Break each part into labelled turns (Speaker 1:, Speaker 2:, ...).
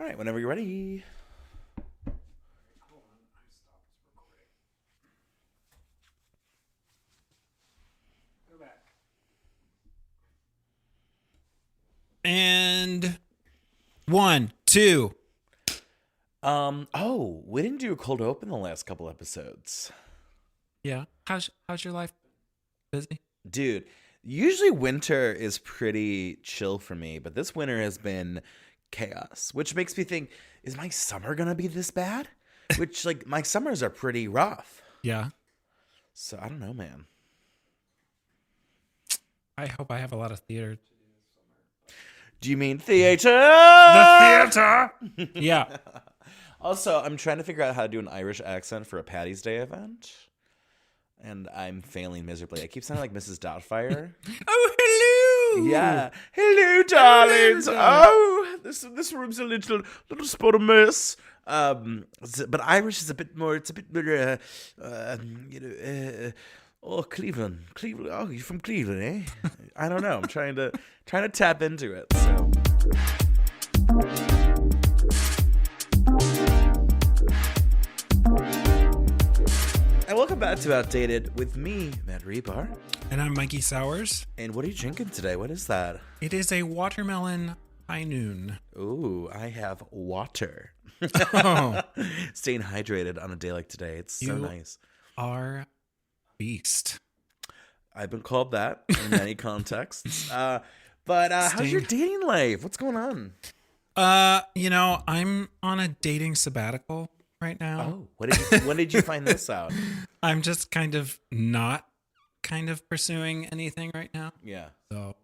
Speaker 1: All right, whenever you're ready.
Speaker 2: Hold on, I stopped recording. Go back. And 1, 2.
Speaker 1: We didn't do a cold open the last couple episodes.
Speaker 2: Yeah. How's your life? Busy?
Speaker 1: Dude, usually winter is pretty chill for me, but this winter has been chaos, which makes me think, is my summer gonna be this bad? Which, like, my summers are pretty rough.
Speaker 2: Yeah.
Speaker 1: So I don't know, man.
Speaker 2: I hope I have a lot of theater.
Speaker 1: Do you mean theater?
Speaker 2: The theater. Yeah.
Speaker 1: Also, I'm trying to figure out how to do an Irish accent for a Patty's Day event, and I'm failing miserably. I keep sounding like Mrs. Doubtfire.
Speaker 2: Oh, hello.
Speaker 1: Yeah. Hello, darlings.
Speaker 2: darling.
Speaker 1: Oh, this room's a little spot of mess. But Irish is a bit more. It's a bit more. Oh, Cleveland. Oh, you're from Cleveland, eh? I don't know. I'm trying to tap into it. So. And welcome back to Outdated with me, Matt Rebar.
Speaker 2: And I'm Mikey Sowers.
Speaker 1: And what are you drinking today? What is that?
Speaker 2: It is a watermelon high noon.
Speaker 1: Ooh, I have water.
Speaker 2: Oh.
Speaker 1: Staying hydrated on a day like today. It's so
Speaker 2: You
Speaker 1: nice.
Speaker 2: are beast.
Speaker 1: I've been called that in many contexts. But how's your dating life? What's going on?
Speaker 2: I'm on a dating sabbatical right now.
Speaker 1: Oh, when did you find this out?
Speaker 2: I'm just kind of not pursuing anything right now.
Speaker 1: Yeah.
Speaker 2: So,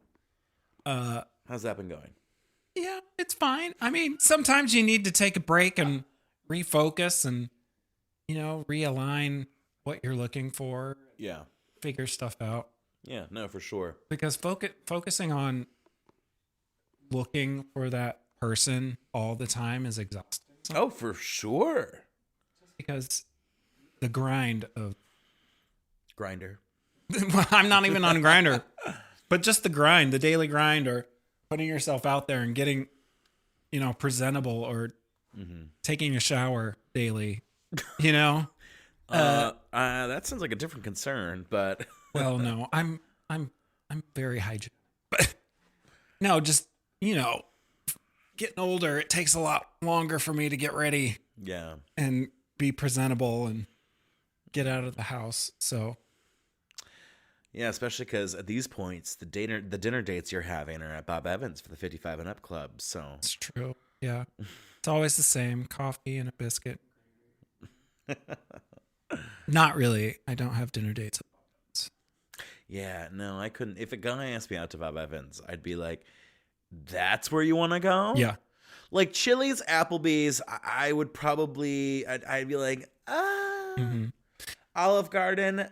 Speaker 1: How's that been going?
Speaker 2: yeah, it's fine. I mean, sometimes you need to take a break and refocus and, realign what you're looking for,
Speaker 1: Yeah.
Speaker 2: figure stuff out.
Speaker 1: Yeah, no, for sure.
Speaker 2: Because focusing on looking for that person all the time is exhausting.
Speaker 1: Oh, for sure.
Speaker 2: Because the grind of
Speaker 1: Grinder.
Speaker 2: well, I'm not even on Grinder, but just the grind, the daily grind, or putting yourself out there and getting, presentable, or taking a shower daily.
Speaker 1: That sounds like a different concern, but
Speaker 2: Well, no, I'm very hygienic, but no, just getting older. It takes a lot longer for me to get ready
Speaker 1: yeah.
Speaker 2: and be presentable and get out of the house. So.
Speaker 1: Yeah, especially because at these points, the dinner dates you're having are at Bob Evans for the 55 and up club. So
Speaker 2: It's true. Yeah. It's always the same. Coffee and a biscuit. Not really. I don't have dinner dates.
Speaker 1: yeah, no, I couldn't. If a guy asked me out to Bob Evans, I'd be like, "That's where you want to go?"
Speaker 2: Yeah.
Speaker 1: Like Chili's, Applebee's, I would probably, I'd be like, Olive Garden,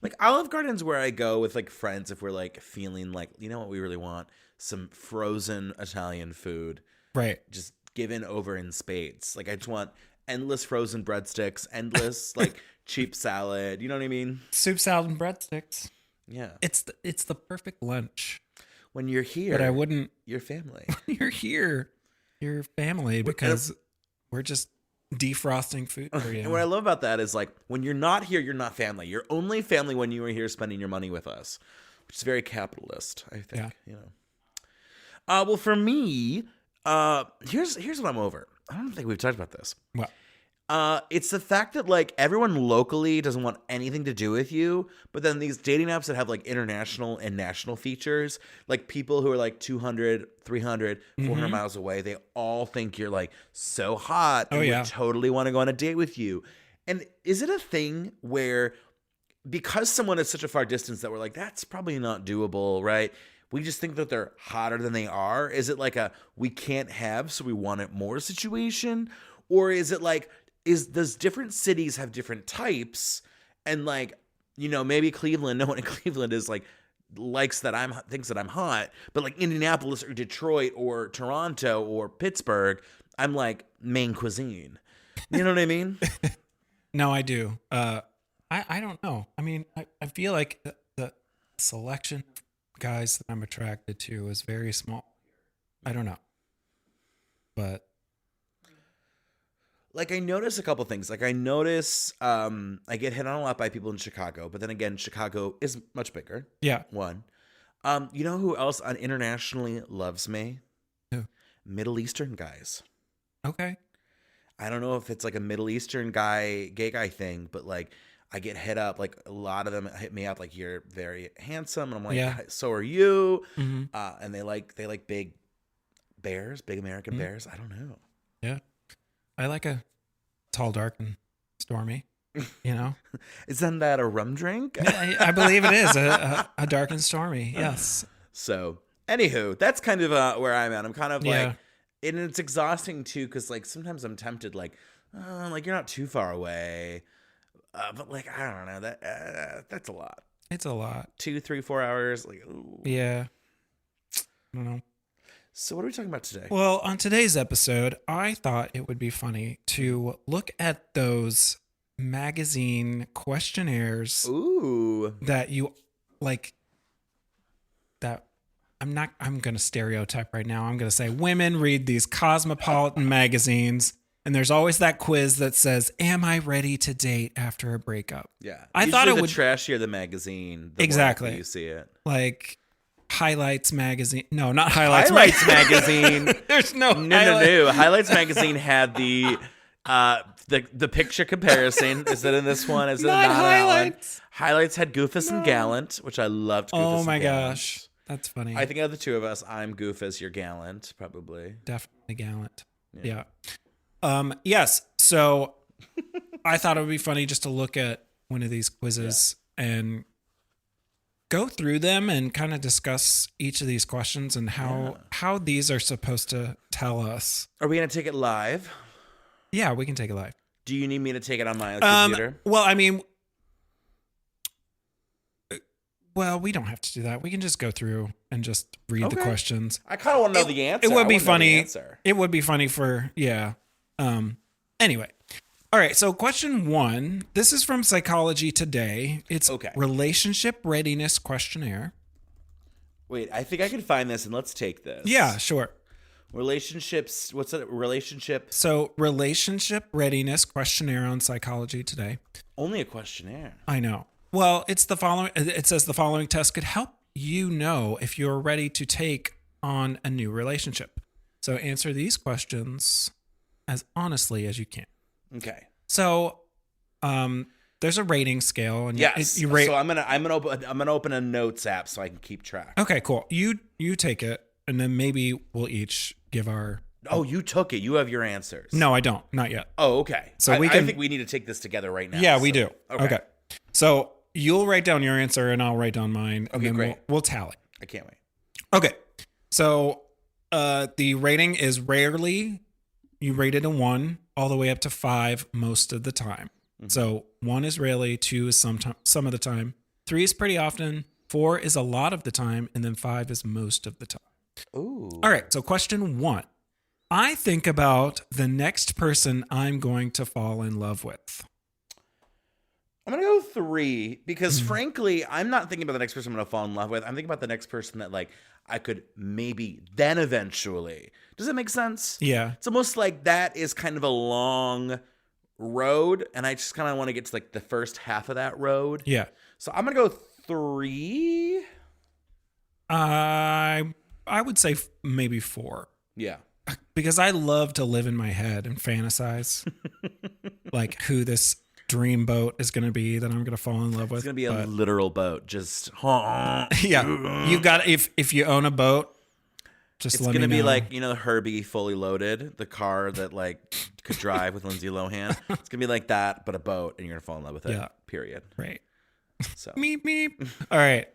Speaker 1: Like Olive Garden's where I go with like friends if we're like feeling like, you know what we really want? Some frozen Italian food.
Speaker 2: Right.
Speaker 1: Just given over in spades. Like I just want endless frozen breadsticks, endless like cheap salad. You know what I mean?
Speaker 2: Soup, salad, and breadsticks.
Speaker 1: Yeah.
Speaker 2: It's the perfect lunch.
Speaker 1: When you're here,
Speaker 2: But I wouldn't.
Speaker 1: your family.
Speaker 2: You're here. Your family, because we're just defrosting food for you.
Speaker 1: And what I love about that is like when you're not here, you're not family. You're only family when you are here spending your money with us, which is very capitalist, I think.
Speaker 2: Yeah.
Speaker 1: Well, for me, here's what I'm over. I don't think we've talked about this.
Speaker 2: Well,
Speaker 1: It's the fact that like everyone locally doesn't want anything to do with you, but then these dating apps that have like international and national features, like people who are like 200, 300, 400 miles away, they all think you're like so hot and would totally want to go on a date with you. And is it a thing where because someone is such a far distance that we're like, that's probably not doable, right? We just think that they're hotter than they are. Is it like a we can't have, so we want it more situation? Or is it like, does different cities have different types? And like, maybe Cleveland, no one in Cleveland is like, thinks that I'm hot, but like Indianapolis or Detroit or Toronto or Pittsburgh, I'm like main cuisine. You know what I mean?
Speaker 2: no, I do. I don't know. I mean, I feel like the selection of guys that I'm attracted to is very small. I don't know. but
Speaker 1: Like, I notice a couple things. Like, I notice I get hit on a lot by people in Chicago, but then again, Chicago is much bigger.
Speaker 2: yeah.
Speaker 1: One. You know who else internationally loves me?
Speaker 2: Who?
Speaker 1: Middle Eastern guys.
Speaker 2: Okay.
Speaker 1: I don't know if it's like a Middle Eastern gay guy thing, but like I get hit up. Like a lot of them hit me up like, you're very handsome, and I'm like,
Speaker 2: Yeah.
Speaker 1: so are you?
Speaker 2: Mm-hmm.
Speaker 1: And they like big bears, big American bears. I don't know.
Speaker 2: Yeah. I like a tall, dark, and stormy. You know,
Speaker 1: Isn't that a rum drink?
Speaker 2: I believe it is a dark and stormy. Yes.
Speaker 1: So, anywho, that's kind of where I'm at. I'm kind of
Speaker 2: Yeah.
Speaker 1: like, and it's exhausting too, because like sometimes I'm tempted, like you're not too far away, but like I don't know, that's a lot.
Speaker 2: It's a lot.
Speaker 1: 2, 3, 4 hours, like ooh.
Speaker 2: Yeah. I don't know.
Speaker 1: So what are we talking about today?
Speaker 2: Well, on today's episode, I thought it would be funny to look at those magazine questionnaires
Speaker 1: Ooh,
Speaker 2: that you like. That I'm going to stereotype right now. I'm going to say women read these cosmopolitan magazines, and there's always that quiz that says, "Am I ready to date after a breakup?"
Speaker 1: yeah.
Speaker 2: I thought
Speaker 1: Usually
Speaker 2: it would
Speaker 1: the trashier the magazine, the
Speaker 2: exactly.
Speaker 1: more you see it.
Speaker 2: Like Highlights magazine. No, not Highlights.
Speaker 1: Highlights magazine.
Speaker 2: There's no
Speaker 1: No. Highlights magazine had the picture comparison. Is it in this one? Is it
Speaker 2: Not
Speaker 1: not
Speaker 2: Highlights.
Speaker 1: That one? Highlights had Goofus and Gallant, which I loved. Goofus
Speaker 2: Oh my
Speaker 1: and Gallant.
Speaker 2: gosh, that's funny.
Speaker 1: I think out of the two of us, I'm Goofus, you're Gallant, probably.
Speaker 2: Definitely Gallant. Yeah. Yes. So I thought it would be funny just to look at one of these quizzes and go through them and kind of discuss each of these questions and how these are supposed to tell us.
Speaker 1: Are we gonna take it live?
Speaker 2: Yeah, we can take it live.
Speaker 1: Do you need me to take it on my computer?
Speaker 2: Well, I mean, we don't have to do that. We can just go through and just read the questions.
Speaker 1: I kind of want to know the answer.
Speaker 2: It would
Speaker 1: I
Speaker 2: be
Speaker 1: wanna know the
Speaker 2: funny.
Speaker 1: answer.
Speaker 2: It would be funny for, yeah. Anyway. All right. So question 1, this is from Psychology Today. It's relationship readiness questionnaire.
Speaker 1: Wait, I think I can find this, and let's take this.
Speaker 2: Yeah, sure.
Speaker 1: Relationships. What's it? Relationship.
Speaker 2: So relationship readiness questionnaire on Psychology Today.
Speaker 1: Only a questionnaire.
Speaker 2: I know. Well, it's the following. It says the following test could help you know if you're ready to take on a new relationship. So answer these questions as honestly as you can.
Speaker 1: Okay.
Speaker 2: So, there's a rating scale, and
Speaker 1: yes,
Speaker 2: you rate.
Speaker 1: So I'm gonna open a notes app so I can keep track.
Speaker 2: Okay, cool. You take it, and then maybe we'll each give our.
Speaker 1: Oh, you took it. You have your answers.
Speaker 2: No, I don't. Not yet.
Speaker 1: Oh, okay.
Speaker 2: So
Speaker 1: I
Speaker 2: can.
Speaker 1: I think we need to take this together right now.
Speaker 2: Yeah, we do. Okay. So you'll write down your answer, and I'll write down mine. And
Speaker 1: okay,
Speaker 2: then
Speaker 1: great.
Speaker 2: We'll tally.
Speaker 1: I can't wait.
Speaker 2: Okay. So, the rating is rarely. You rate it a 1 all the way up to 5 most of the time. Mm-hmm. So 1 is rarely, 2 is some of the time, 3 is pretty often, 4 is a lot of the time, and then 5 is most of the time.
Speaker 1: Ooh.
Speaker 2: All right. So question 1. I think about the next person I'm going to fall in love with.
Speaker 1: I'm going to go 3 because frankly, I'm not thinking about the next person I'm going to fall in love with. I'm thinking about the next person that like I could maybe then eventually. Does that make sense?
Speaker 2: Yeah.
Speaker 1: It's almost like that is kind of a long road, and I just kind of want to get to like the first half of that road.
Speaker 2: Yeah.
Speaker 1: So I'm going to go 3.
Speaker 2: I would say maybe 4.
Speaker 1: Yeah.
Speaker 2: Because I love to live in my head and fantasize like who this dream boat is going to be that I'm going to fall in love with.
Speaker 1: It's going to be a literal boat. Just
Speaker 2: yeah. You got if you own a boat, just let me know.
Speaker 1: It's going to be like, you know, Herbie Fully Loaded, the car that like could drive with Lindsay Lohan. It's going to be like that, but a boat, and you're going to fall in love with it.
Speaker 2: Yeah.
Speaker 1: Period.
Speaker 2: Right.
Speaker 1: So
Speaker 2: meep meep. All right.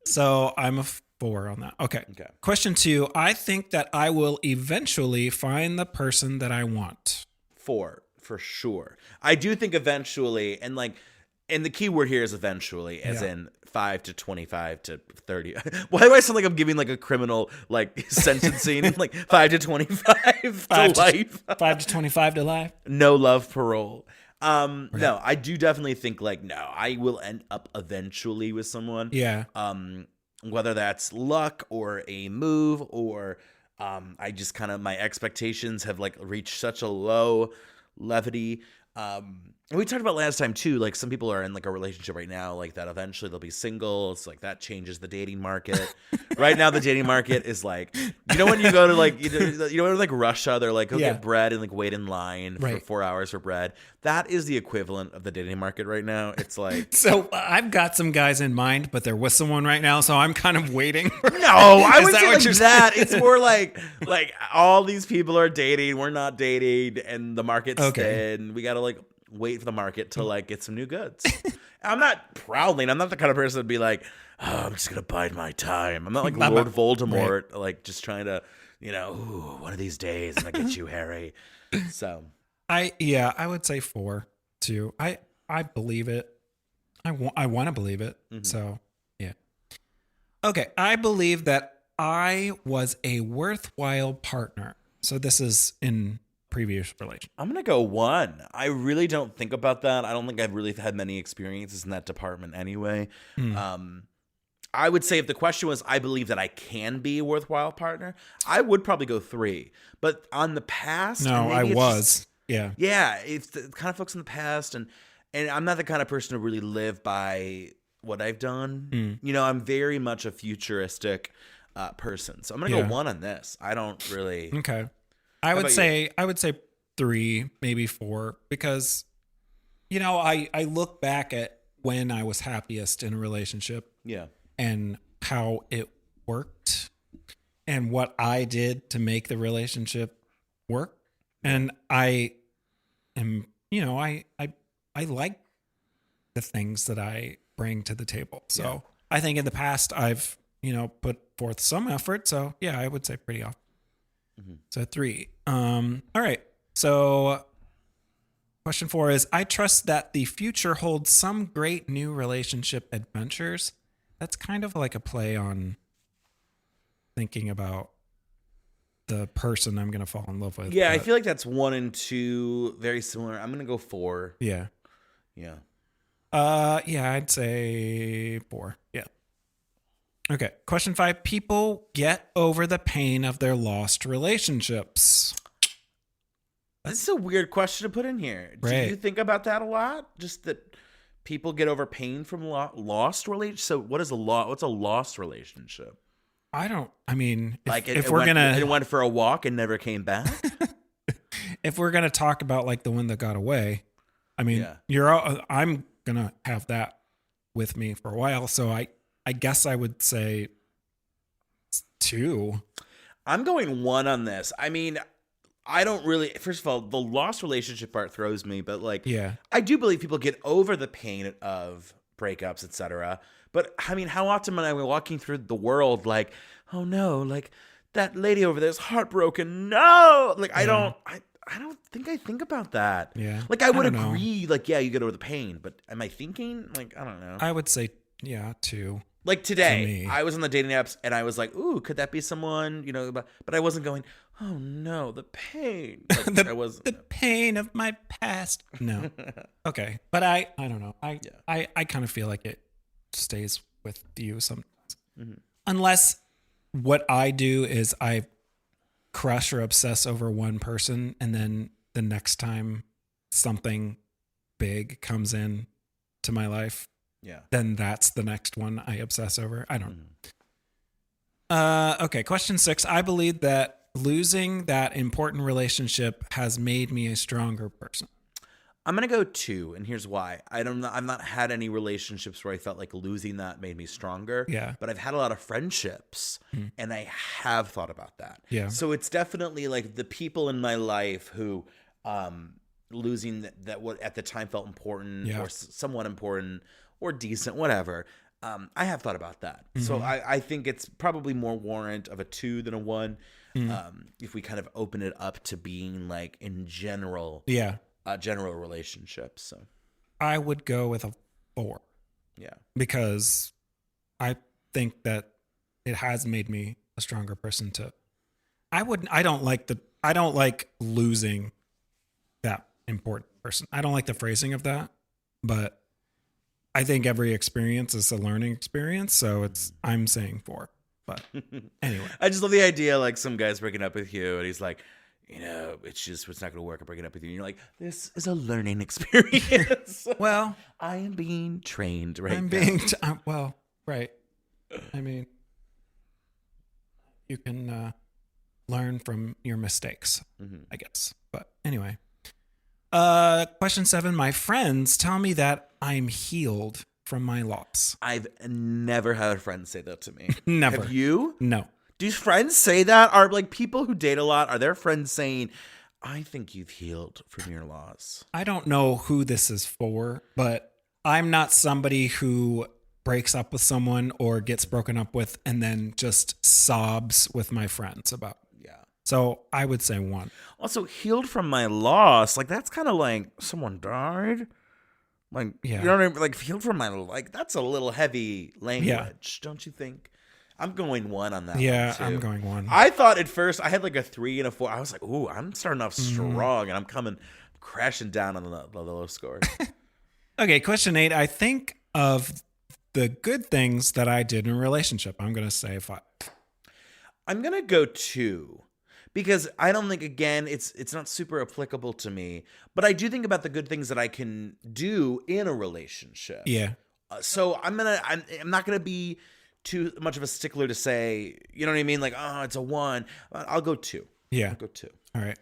Speaker 2: So I'm a 4 on that. Okay. Question 2. I think that I will eventually find the person that I want.
Speaker 1: 4 for sure. I do think eventually, and the key word here is eventually, as in 5 to 25 to 30. Why do I sound like I'm giving like a criminal like sentencing? Like 5 to 25 to life.
Speaker 2: 5 to 25 to life.
Speaker 1: No love parole. No, I do definitely think like, no, I will end up eventually with someone.
Speaker 2: Yeah.
Speaker 1: Whether that's luck or a move or I just kind of, my expectations have like reached such a low levity. And we talked about last time too, like some people are in like a relationship right now, like that eventually they'll be single. It's like that changes the dating market. Right now, the dating market is like, you know, when you go to like, you know, like Russia, they're like, go get bread and like wait in line for 4 hours for bread. That is the equivalent of the dating market right now. It's like,
Speaker 2: so I've got some guys in mind, but they're with someone right now, so I'm kind of waiting.
Speaker 1: No, I would say like that. It's more like all these people are dating, we're not dating, and the market's thin. We gotta like wait for the market to like get some new goods. I'm not prowling. I'm not the kind of person to be like, oh, I'm just gonna bide my time. I'm not like Lord Voldemort, like just trying to, you know, ooh, one of these days I'm gonna get you, Harry. So
Speaker 2: I would say 4 too. I believe it. I want to believe it. So yeah. Okay, I believe that I was a worthwhile partner. So this is in previous relation.
Speaker 1: I'm gonna go 1. I really don't think about that. I don't think I've really had many experiences in that department anyway. I would say if the question was, I believe that I can be a worthwhile partner, I would probably go 3. But on the past,
Speaker 2: no, I was.
Speaker 1: Yeah, it's kind of focused on the past, and I'm not the kind of person to really live by what I've done. You know, I'm very much a futuristic person, so I'm gonna go 1 on this. I don't really.
Speaker 2: Okay. I would say 3, maybe 4, because, you know, I look back at when I was happiest in a relationship, and how it worked, and what I did to make the relationship work, and I am, you know, I like the things that I bring to the table. So I think in the past I've, you know, put forth some effort. So yeah, I would say pretty often. So 3. All right. So question 4 is, I trust that the future holds some great new relationship adventures. That's kind of like a play on thinking about the person I'm going to fall in love with.
Speaker 1: Yeah, I feel like that's 1 and 2 very similar. I'm going to go 4.
Speaker 2: Yeah.
Speaker 1: Yeah.
Speaker 2: I'd say 4. Yeah. Okay. Question 5. People get over the pain of their lost relationships.
Speaker 1: This is a weird question to put in here. Do you think about that a lot? Just that people get over pain from lost relationships? So what's a lost relationship?
Speaker 2: I mean,
Speaker 1: if we're going to... It went for a walk and never came back?
Speaker 2: If we're going to talk about like the one that got away, I mean, I'm going to have that with me for a while. So I guess I would say 2.
Speaker 1: I'm going 1 on this. I mean, I don't really, first of all, the lost relationship part throws me, but like, I do believe people get over the pain of breakups, etc. But I mean, how often am I walking through the world like, oh no, like that lady over there is heartbroken. No, like I don't think I think about that.
Speaker 2: Yeah.
Speaker 1: Like I would agree, like, yeah, you get over the pain, but am I thinking? Like, I don't know.
Speaker 2: I would say, 2.
Speaker 1: Like today, I was on the dating apps and I was like, ooh, could that be someone, you know, but I wasn't going, oh no, the pain. Like,
Speaker 2: the pain of my past. No. Okay. But I don't know. I kind of feel like it stays with you sometimes. Unless what I do is I crush or obsess over one person, and then the next time something big comes in to my life, then that's the next one I obsess over. I don't know. Okay, question 6. I believe that losing that important relationship has made me a stronger person.
Speaker 1: I'm gonna go 2, and here's why. I've not had any relationships where I felt like losing that made me stronger.
Speaker 2: Yeah.
Speaker 1: But I've had a lot of friendships, and I have thought about that. Yeah. So it's definitely like the people in my life who losing that what at the time felt important or somewhat important or decent, whatever. I have thought about that. So I think it's probably more warrant of a 2 than a 1. If we kind of open it up to being like in general. Yeah. General relationships. So
Speaker 2: I would go with a 4.
Speaker 1: Yeah.
Speaker 2: Because I think that it has made me a stronger person too. I don't like losing that important person. I don't like the phrasing of that, but I think every experience is a learning experience. So I'm saying 4. But anyway.
Speaker 1: I just love the idea, like some guy's breaking up with you, and he's like, it's not going to work. I'm breaking up with you. And you're like, this is a learning experience.
Speaker 2: Well,
Speaker 1: I am being trained right
Speaker 2: I'm
Speaker 1: now.
Speaker 2: being well, right. I mean, you can learn from your mistakes, I guess. But anyway, question 7. My friends tell me that I'm healed from my loss.
Speaker 1: I've never had a friend say that to me.
Speaker 2: Never.
Speaker 1: Have you?
Speaker 2: No.
Speaker 1: Do friends say that? Are like people who date a lot, are their friends saying, I think you've healed from your loss?
Speaker 2: I don't know who this is for, but I'm not somebody who breaks up with someone or gets broken up with and then just sobs with my friends about.
Speaker 1: Yeah.
Speaker 2: So I would say 1.
Speaker 1: Also, healed from my loss, like that's kind of like someone died. Like,
Speaker 2: Yeah.
Speaker 1: you know what I mean? Like, healed from my, like, that's a little heavy language, don't you think? I'm going 1 on that.
Speaker 2: Yeah,
Speaker 1: one too.
Speaker 2: I'm going 1.
Speaker 1: I thought at first I had like a 3 and a 4. I was like, ooh, I'm starting off strong, and I'm crashing down on the low score.
Speaker 2: Okay, question 8. I think of the good things that I did in a relationship. I'm going to say 5.
Speaker 1: I'm gonna go 2 because I don't think, again, it's not super applicable to me, but I do think about the good things that I can do in a relationship.
Speaker 2: Yeah.
Speaker 1: So I'm not gonna be too much of a stickler to say, you know what I mean? Like, oh, it's a 1. I'll go 2.
Speaker 2: Yeah.
Speaker 1: I'll go 2.
Speaker 2: All right.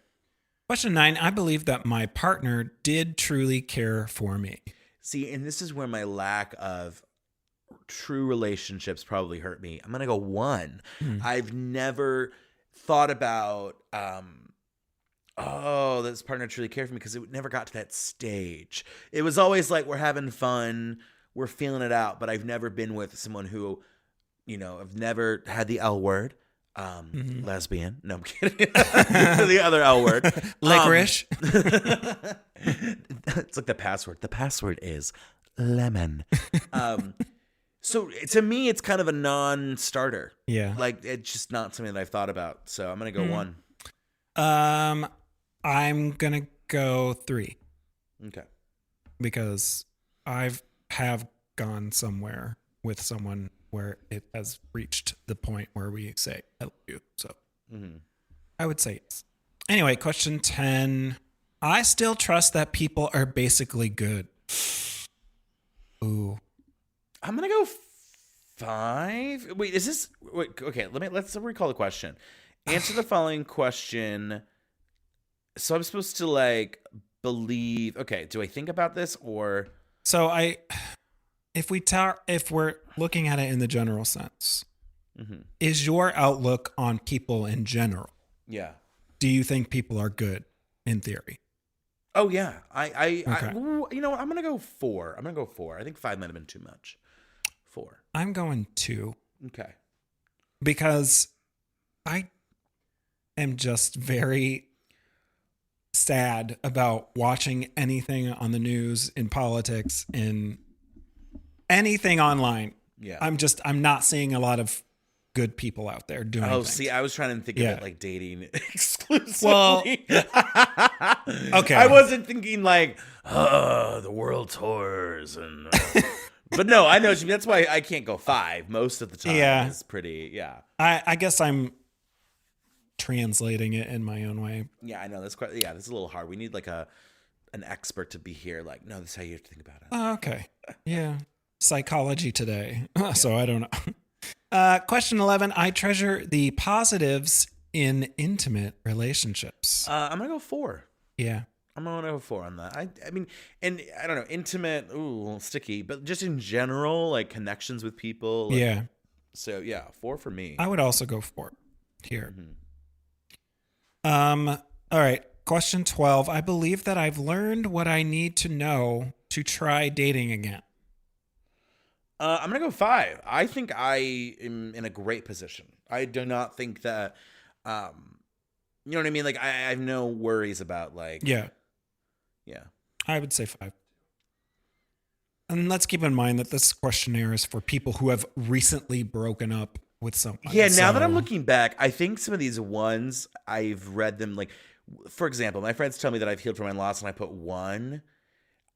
Speaker 2: Question 9. I believe that my partner did truly care for me.
Speaker 1: See, and this is where my lack of true relationships probably hurt me. I'm gonna go 1. I've never thought about this partner truly cared for me, because it never got to that stage. It was always like, we're having fun, we're feeling it out, but I've never been with someone who, I've never had the L word. Lesbian. No, I'm kidding. The other L word.
Speaker 2: Licorice.
Speaker 1: It's like the password. The password is lemon. So to me, it's kind of a non-starter.
Speaker 2: Yeah.
Speaker 1: Like, it's just not something that I've thought about. So I'm going to go 1.
Speaker 2: I'm going to go 3
Speaker 1: Okay.
Speaker 2: because have gone somewhere with someone where it has reached the point where we say, I love you. So I would say yes. Anyway, question 10. I still trust that people are basically good. Ooh.
Speaker 1: I'm going to go 5. Wait, is this... Wait, okay, let's recall the question. Answer the following question. So I'm supposed to, like, believe... Okay, do I think about this, or...
Speaker 2: So if we're looking at it in the general sense, is your outlook on people in general?
Speaker 1: Yeah.
Speaker 2: Do you think people are good in theory?
Speaker 1: Oh, yeah.
Speaker 2: Okay.
Speaker 1: You know what? I'm going to go 4. I'm going to go 4. I think 5 might have been too much. 4.
Speaker 2: I'm going 2
Speaker 1: Okay.
Speaker 2: because I am just very sad about watching anything on the news, in politics, in anything online.
Speaker 1: Yeah.
Speaker 2: I'm not seeing a lot of good people out there doing things.
Speaker 1: See, I was trying to think of it like dating exclusively.
Speaker 2: Well, okay.
Speaker 1: I wasn't thinking like, the world tours and... But no, I know what you mean. That's why I can't go 5 most of the time.
Speaker 2: Yeah.
Speaker 1: It's pretty, yeah.
Speaker 2: I guess I'm translating it in my own way.
Speaker 1: Yeah, I know. This is a little hard. We need like an expert to be here. Like, no, this is how you have to think about it.
Speaker 2: Oh, okay. Yeah. Psychology today. So I don't know. Question 11. I treasure the positives in intimate relationships.
Speaker 1: I'm going to go 4.
Speaker 2: Yeah.
Speaker 1: I'm going to go 4 on that. I mean, and I don't know, intimate, ooh, a little sticky, but just in general, like connections with people. Like,
Speaker 2: Yeah.
Speaker 1: So yeah, 4 for me.
Speaker 2: I would also go 4 here. All right. Question 12. I believe that I've learned what I need to know to try dating again.
Speaker 1: I'm going to go 5. I think I am in a great position. I do not think that, you know what I mean? Like, I have no worries about, like...
Speaker 2: Yeah.
Speaker 1: Yeah.
Speaker 2: I would say 5. And let's keep in mind that this questionnaire is for people who have recently broken up with someone.
Speaker 1: Yeah, now that I'm looking back, I think some of these ones, I've read them, like, for example, my friends tell me that I've healed from my loss and I put 1.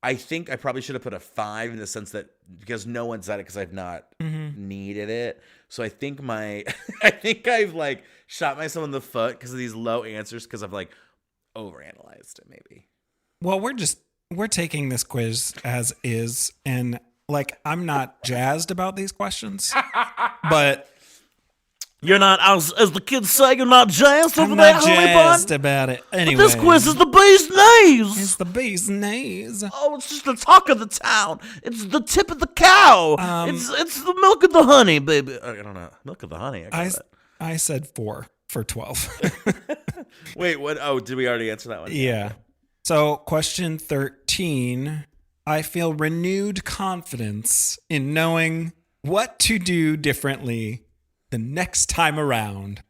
Speaker 1: I think I probably should have put a 5 in the sense that because no one said it because I've not needed it. So I think I think I've like shot myself in the foot because of these low answers because I've like overanalyzed it maybe.
Speaker 2: Well, we're taking this quiz as is, and like I'm not jazzed about these questions, but
Speaker 1: you're not, as the kids say, you're not jazzed over
Speaker 2: I'm
Speaker 1: there,
Speaker 2: not
Speaker 1: honey
Speaker 2: jazzed
Speaker 1: bun?
Speaker 2: about it. Anyway,
Speaker 1: But this quiz is the bee's knees.
Speaker 2: It's the bee's knees.
Speaker 1: Oh, it's just the talk of the town. It's the tip of the cow. It's the milk of the honey, baby. I don't know. Milk of the honey.
Speaker 2: I said 4 for 12.
Speaker 1: Wait, what? Oh, did we already answer that one?
Speaker 2: Yeah. So question 13. I feel renewed confidence in knowing what to do differently the next time around.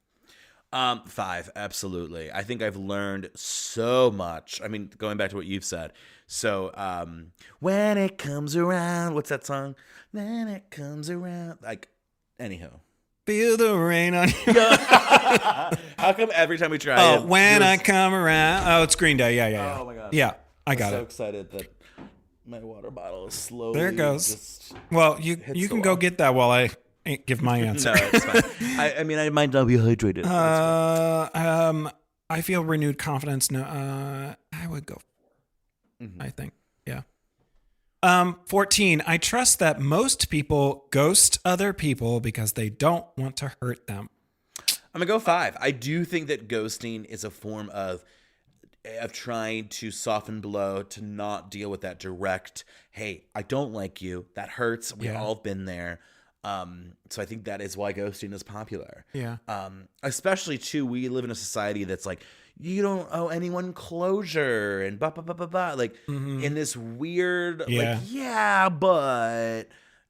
Speaker 1: 5, absolutely. I think I've learned so much. I mean, going back to what you've said. So, when it comes around, what's that song? When it comes around, like, anyhow.
Speaker 2: Feel the rain on you.
Speaker 1: How come every time we try it?
Speaker 2: When I come around. Oh, it's Green Day. Yeah.
Speaker 1: Oh my god.
Speaker 2: Yeah, I got
Speaker 1: I'm
Speaker 2: it.
Speaker 1: so excited that my water bottle is slowly.
Speaker 2: There it goes. Well, you can go get that while I give my answer.
Speaker 1: No, it's fine. I mean, I might not be hydrated.
Speaker 2: I feel renewed confidence. No, I would go. I think. Yeah. 14. I trust that most people ghost other people because they don't want to hurt them.
Speaker 1: I'm gonna go 5. I do think that ghosting is a form of trying to soften blow, to not deal with that direct, hey, I don't like you. That hurts. We've all been there. So I think that is why ghosting is popular.
Speaker 2: Yeah.
Speaker 1: Especially too, we live in a society that's like, you don't owe anyone closure and blah, blah, blah, blah, blah. Like in this weird, like, yeah, but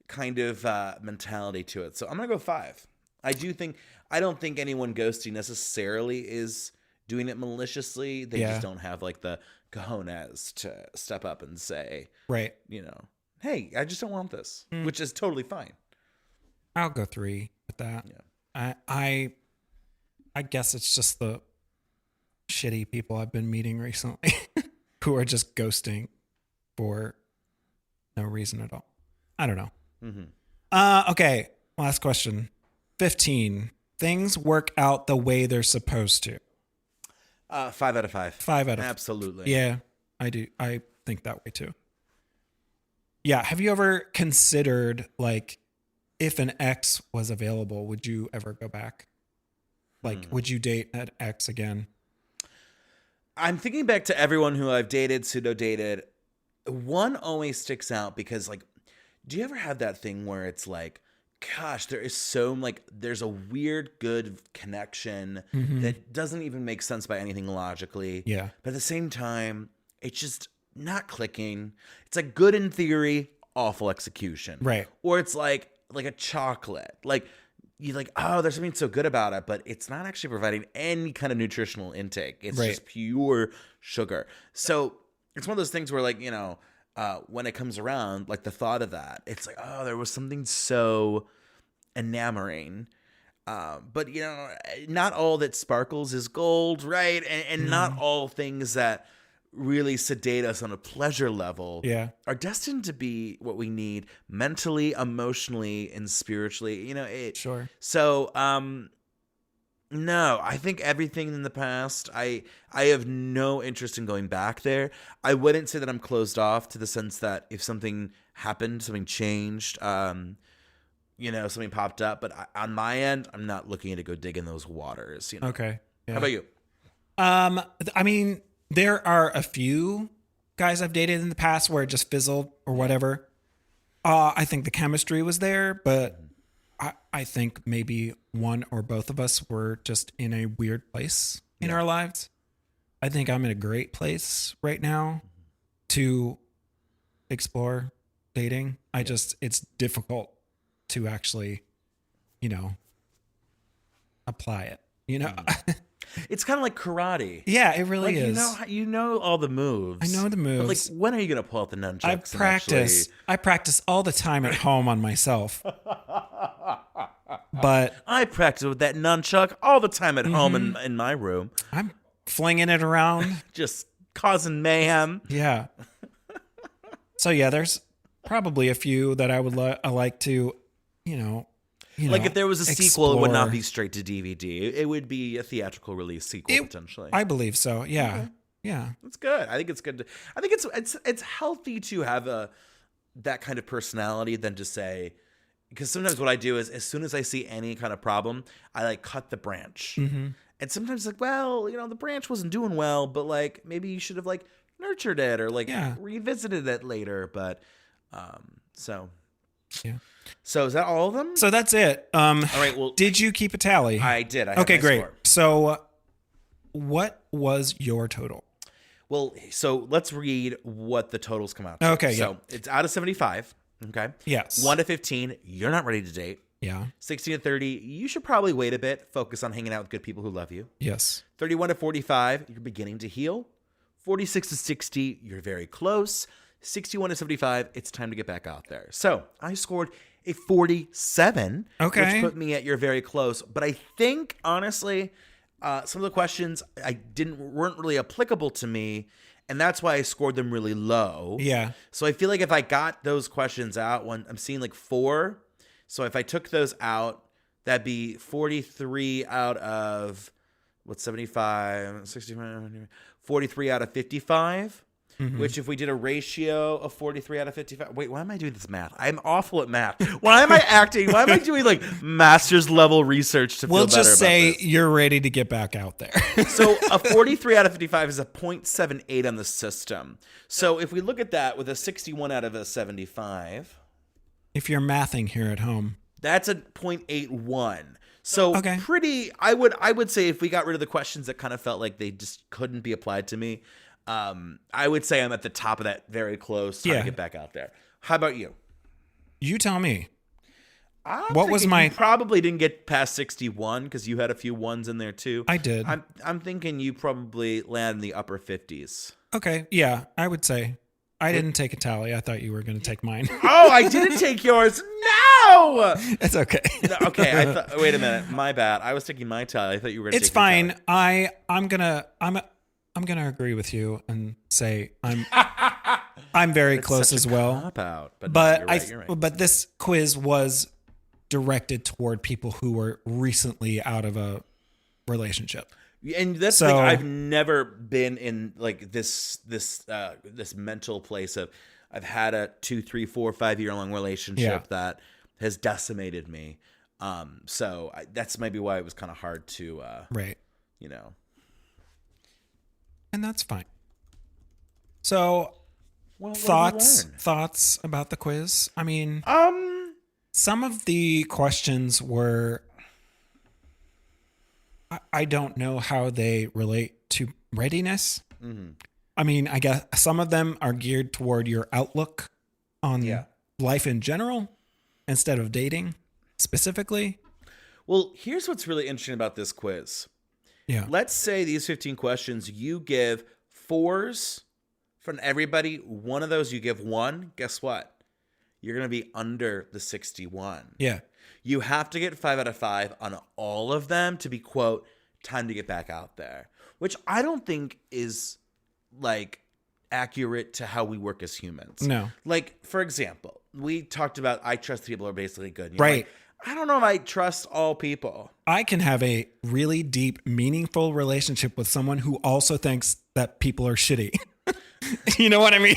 Speaker 1: kind of mentality to it. So I'm going to go 5. I don't think anyone ghosting necessarily is doing it maliciously. They just don't have like the cojones to step up and say,
Speaker 2: right,
Speaker 1: you know, hey, I just don't want this, which is totally fine.
Speaker 2: I'll go 3 with that. Yeah. I guess it's just the shitty people I've been meeting recently who are just ghosting for no reason at all. I don't know. Okay. Last question. 15. Things work out the way they're supposed to.
Speaker 1: 5 out of 5.
Speaker 2: 5 out of 5.
Speaker 1: Absolutely.
Speaker 2: Yeah, I do. I think that way too. Yeah. Have you ever considered, like, if an ex was available, would you ever go back? Like, would you date an ex again?
Speaker 1: I'm thinking back to everyone who I've dated, pseudo-dated. One always sticks out because, like, do you ever have that thing where it's like, gosh, there is so, like, there's a weird, good connection that doesn't even make sense by anything logically. Yeah. But at the same time, it's just not clicking. It's like good in theory, awful execution. Right. Or it's like a chocolate. Like, you're like, oh, there's something so good about it, but it's not actually providing any kind of nutritional intake. It's just pure sugar. So it's one of those things where, like, you know, when it comes around, like the thought of that, it's like, oh, there was something so enamoring. But, you know, not all that sparkles is gold, right? And not all things that really sedate us on a pleasure level are destined to be what we need mentally, emotionally, and spiritually. You know, So, no, I think everything in the past, I have no interest in going back there. I wouldn't say that I'm closed off to the sense that if something happened, something changed, you know, something popped up. But on my end, I'm not looking to go dig in those waters. You know? Okay. Yeah. How about you?
Speaker 2: I mean, there are a few guys I've dated in the past where it just fizzled or whatever. I think the chemistry was there, but I think maybe one or both of us were just in a weird place in our lives. I think I'm in a great place right now to explore dating. It's difficult to actually, you know, apply it, you know?
Speaker 1: It's kind of like karate.
Speaker 2: Yeah, it really
Speaker 1: like,
Speaker 2: is.
Speaker 1: You know all the moves.
Speaker 2: I know the moves.
Speaker 1: But, like, when are you going to pull out the nunchucks?
Speaker 2: I practice all the time at home on myself. But
Speaker 1: I practice with that nunchuck all the time at home in my room.
Speaker 2: I'm flinging it around.
Speaker 1: Just causing mayhem.
Speaker 2: Yeah. So yeah, there's probably a few that I would like to,
Speaker 1: Like if there was a sequel, it would not be
Speaker 2: explore.
Speaker 1: straight to DVD. It would be a theatrical release sequel potentially.
Speaker 2: I believe so. Yeah.
Speaker 1: Okay.
Speaker 2: Yeah.
Speaker 1: That's good. I think it's good. I think it's healthy to have that kind of personality than to say, because sometimes what I do is as soon as I see any kind of problem, I like cut the branch.
Speaker 2: Mm-hmm.
Speaker 1: And sometimes like, well, the branch wasn't doing well, but like maybe you should have like nurtured it or like revisited it later. But so
Speaker 2: yeah.
Speaker 1: So is that all of them?
Speaker 2: So that's it.
Speaker 1: All right. Well,
Speaker 2: did you keep a tally?
Speaker 1: I did. I have
Speaker 2: okay,
Speaker 1: my
Speaker 2: great.
Speaker 1: score.
Speaker 2: So what was your total?
Speaker 1: Well, so let's read what the totals come out to.
Speaker 2: Okay,
Speaker 1: So it's out of 75. Okay.
Speaker 2: Yes.
Speaker 1: 1 to 15, you're not ready to date.
Speaker 2: Yeah.
Speaker 1: 16 to 30, you should probably wait a bit, focus on hanging out with good people who love you.
Speaker 2: Yes.
Speaker 1: 31 to 45, you're beginning to heal. 46 to 60, you're very close. 61 to 75, it's time to get back out there. So I scored a 47,
Speaker 2: okay,
Speaker 1: which put me at you're very close. But I think, honestly, some of the questions weren't really applicable to me, and that's why I scored them really low.
Speaker 2: Yeah.
Speaker 1: So I feel like if I got those questions out, when I'm seeing like 4, so if I took those out, that'd be 43 out of 75, 65, 43 out of 55. Mm-hmm. Which if we did a ratio of 43 out of 55. Wait, why am I doing this math? I'm awful at math. Why am I acting? Why am I doing like master's level research to feel better about this?
Speaker 2: We'll just say you're ready to get back out there.
Speaker 1: So a 43 out of 55 is a 0.78 on the system. So if we look at that with a 61 out of a 75.
Speaker 2: If you're mathing here at home.
Speaker 1: That's a 0.81. So
Speaker 2: okay,
Speaker 1: I would say if we got rid of the questions that kind of felt like they just couldn't be applied to me, I would say I'm at the top of that, very close. Time to get back out there. How about you?
Speaker 2: You tell me.
Speaker 1: What was my? You probably didn't get past 61 because you had a few ones in there too.
Speaker 2: I did.
Speaker 1: I'm thinking you probably land in the upper 50s.
Speaker 2: Okay, yeah, I would say. I didn't take a tally. I thought you were going to take mine.
Speaker 1: Oh, I didn't take yours. No,
Speaker 2: it's okay.
Speaker 1: Okay, wait a minute. My bad. I was taking my tally. I thought you were.
Speaker 2: It's fine. I'm gonna agree with you and say I'm very close as well.
Speaker 1: Cop-out,
Speaker 2: but
Speaker 1: you're right.
Speaker 2: But this quiz was directed toward people who were recently out of a relationship.
Speaker 1: And that's the thing, I've never been in like this mental place of I've had a 2, 3, 4, 5 year long relationship that has decimated me. So that's maybe why it was kind of hard to
Speaker 2: right.
Speaker 1: And
Speaker 2: that's fine. So thoughts about the quiz? I mean, some of the questions were, I don't know how they relate to readiness. Mm-hmm. I mean, I guess some of them are geared toward your outlook on life in general instead of dating specifically.
Speaker 1: Well, here's what's really interesting about this quiz.
Speaker 2: Yeah.
Speaker 1: Let's say these 15 questions, you give 4s from everybody. One of those you give 1. Guess what? You're going to be under the 61.
Speaker 2: Yeah.
Speaker 1: You have to get 5 out of 5 on all of them to be, quote, time to get back out there. Which I don't think is, like, accurate to how we work as humans.
Speaker 2: No.
Speaker 1: Like, for example, we talked about I trust people are basically good.
Speaker 2: Right.
Speaker 1: Like, I don't know if I trust all people.
Speaker 2: I can have a really deep, meaningful relationship with someone who also thinks that people are shitty. You know what I mean?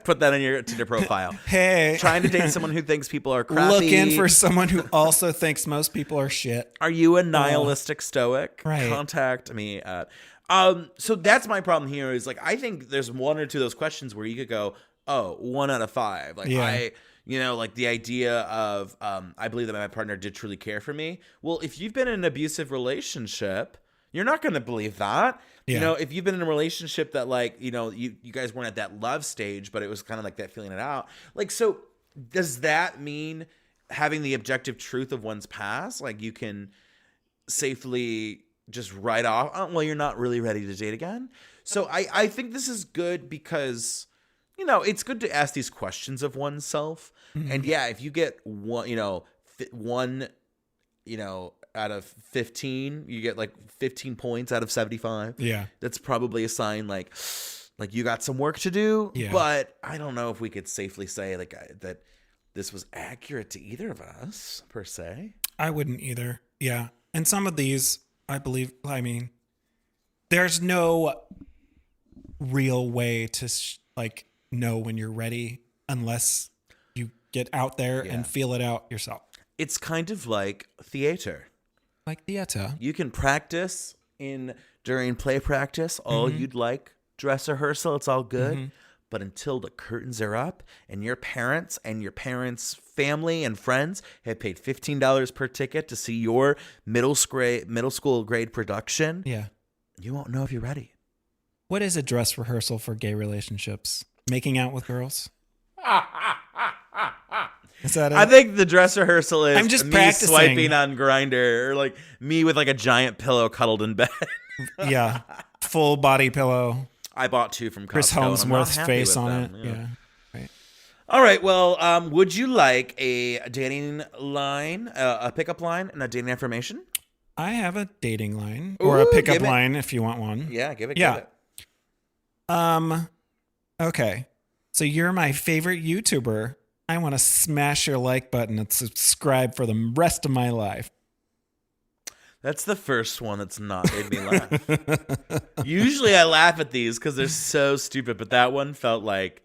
Speaker 1: Put that in your Tinder profile.
Speaker 2: Hey.
Speaker 1: Trying to date someone who thinks people are crappy.
Speaker 2: Looking for someone who also thinks most people are shit.
Speaker 1: Are you a nihilistic stoic?
Speaker 2: Right.
Speaker 1: Contact me at... So that's my problem here is, like, I think there's 1 or 2 of those questions where you could go, 1 out of 5. Like, like the idea of, I believe that my partner did truly care for me. Well, if you've been in an abusive relationship, you're not going to believe that. Yeah. If you've been in a relationship that, like, you guys weren't at that love stage, but it was kind of like that feeling it out. Like, so does that mean having the objective truth of one's past? Like, you can safely just write off, well, you're not really ready to date again. So I think this is good because, it's good to ask these questions of oneself. Mm-hmm. And if you get one, out of 15, you get like 15 points out of 75.
Speaker 2: Yeah.
Speaker 1: That's probably a sign like Like, you got some work to do,
Speaker 2: Yeah.
Speaker 1: but I don't know if we could safely say like that this was accurate to either of us, per se.
Speaker 2: I wouldn't either. Yeah. And some of these, I mean, there's no real way to like know when you're ready unless you get out there and feel it out yourself.
Speaker 1: It's kind of like theater.
Speaker 2: Like theater.
Speaker 1: You can practice during play practice all you'd like. Dress rehearsal, it's all good. But until the curtains are up and your parents and your parents' family and friends have paid $15 per ticket to see your middle school grade production, you won't know if you're ready.
Speaker 2: What is a dress rehearsal for gay relationships? Making out with girls? Is that it?
Speaker 1: I think the dress rehearsal is
Speaker 2: I'm just
Speaker 1: me
Speaker 2: practicing.
Speaker 1: swiping on Grindr, or like me with like a giant pillow cuddled in bed.
Speaker 2: Yeah. Full body pillow.
Speaker 1: I bought 2 from Costco.
Speaker 2: Chris
Speaker 1: and I'm not
Speaker 2: Hemsworth's
Speaker 1: happy
Speaker 2: face
Speaker 1: with
Speaker 2: on
Speaker 1: them.
Speaker 2: it. Yeah. Right.
Speaker 1: All right. Well, would you like a dating line, a pickup line, and a dating affirmation?
Speaker 2: I have a dating line or a pickup line if you want one.
Speaker 1: Yeah, give it.
Speaker 2: Yeah.
Speaker 1: Give it.
Speaker 2: Okay. So you're my favorite YouTuber. I want to smash your like button and subscribe for the rest of my life.
Speaker 1: That's the first one that's not made me laugh. Usually I laugh at these because they're so stupid, but that one felt like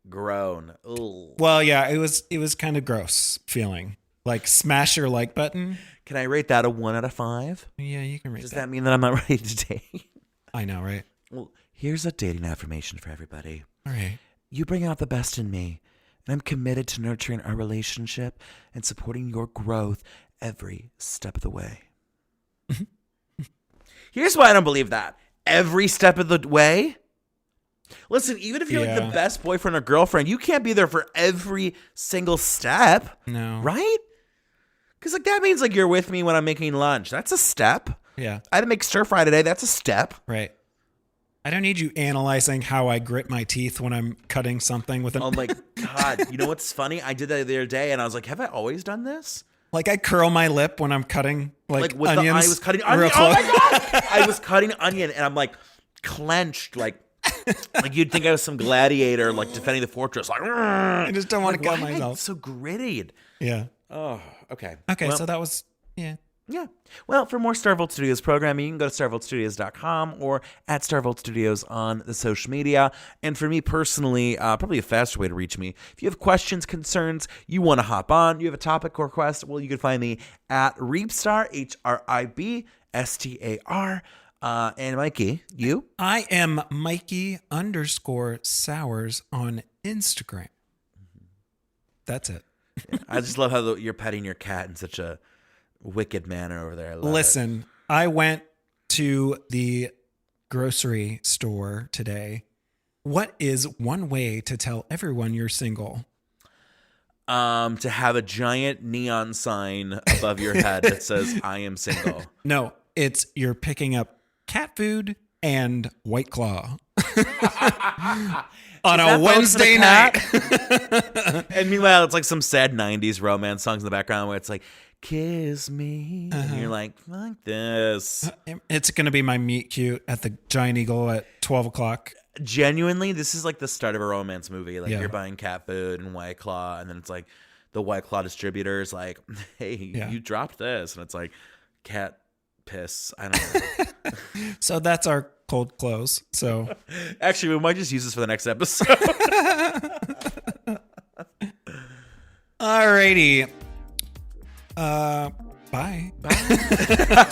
Speaker 1: grown. Ooh.
Speaker 2: Well, yeah, it was kind of gross feeling. Like smash your like button.
Speaker 1: Can I rate that a 1 out of 5?
Speaker 2: Yeah, you can rate
Speaker 1: Does
Speaker 2: that.
Speaker 1: that mean that I'm not ready to date?
Speaker 2: I know, right?
Speaker 1: Well, here's a dating affirmation for everybody.
Speaker 2: All right.
Speaker 1: You bring out the best in me, and I'm committed to nurturing our relationship and supporting your growth every step of the way. Here's why I don't believe that. Every step of the way? Listen, even if you're like the best boyfriend or girlfriend, you can't be there for every single step.
Speaker 2: No.
Speaker 1: Right? Because like that means like you're with me when I'm making lunch. That's a step.
Speaker 2: Yeah.
Speaker 1: I had to make stir fry today. That's a step.
Speaker 2: Right. I don't need you analyzing how I grit my teeth when I'm cutting something with an...
Speaker 1: Oh my God. You know what's funny? I did that the other day and I was like, have I always done this?
Speaker 2: Like I curl my lip when I'm cutting like
Speaker 1: with
Speaker 2: onions.
Speaker 1: I was cutting onion. Oh my God. I was cutting onion and I'm like clenched, like you'd think I was some gladiator like defending the fortress. Like,
Speaker 2: I just don't want to cut
Speaker 1: why am I
Speaker 2: myself.
Speaker 1: so gritted.
Speaker 2: Yeah.
Speaker 1: Oh, okay.
Speaker 2: Okay,
Speaker 1: Well,
Speaker 2: so that was
Speaker 1: yeah. Well, for more Starvolt Studios programming, you can go to starvoltstudios.com or at Starvolt Studios on the social media. And for me personally, probably a faster way to reach me. If you have questions, concerns, you want to hop on, you have a topic request, well, you can find me at Reebstar, HRIBSTAR. And Mikey, you?
Speaker 2: I am Mikey_Sowers on Instagram. That's it.
Speaker 1: I just love how you're petting your cat in such a wicked manner over there. I love
Speaker 2: Listen, I went to the grocery store today. What is one way to tell everyone you're single?
Speaker 1: To have a giant neon sign above your head that says, I am single.
Speaker 2: No, it's you're picking up cat food and White Claw. On a Wednesday night.
Speaker 1: And meanwhile, it's like some sad 90s romance songs in the background where it's like, kiss me. And you're like, fuck this.
Speaker 2: It's going to be my meet cute at the Giant Eagle at 12 o'clock.
Speaker 1: Genuinely, this is like the start of a romance movie. Like
Speaker 2: Yeah.
Speaker 1: you're buying cat food and White Claw, and then it's like the White Claw distributor's like, hey, you dropped this. And it's like cat piss. I don't know.
Speaker 2: So that's our cold close. So
Speaker 1: Actually, we might just use this for the next episode.
Speaker 2: alrighty. Bye.
Speaker 1: Bye.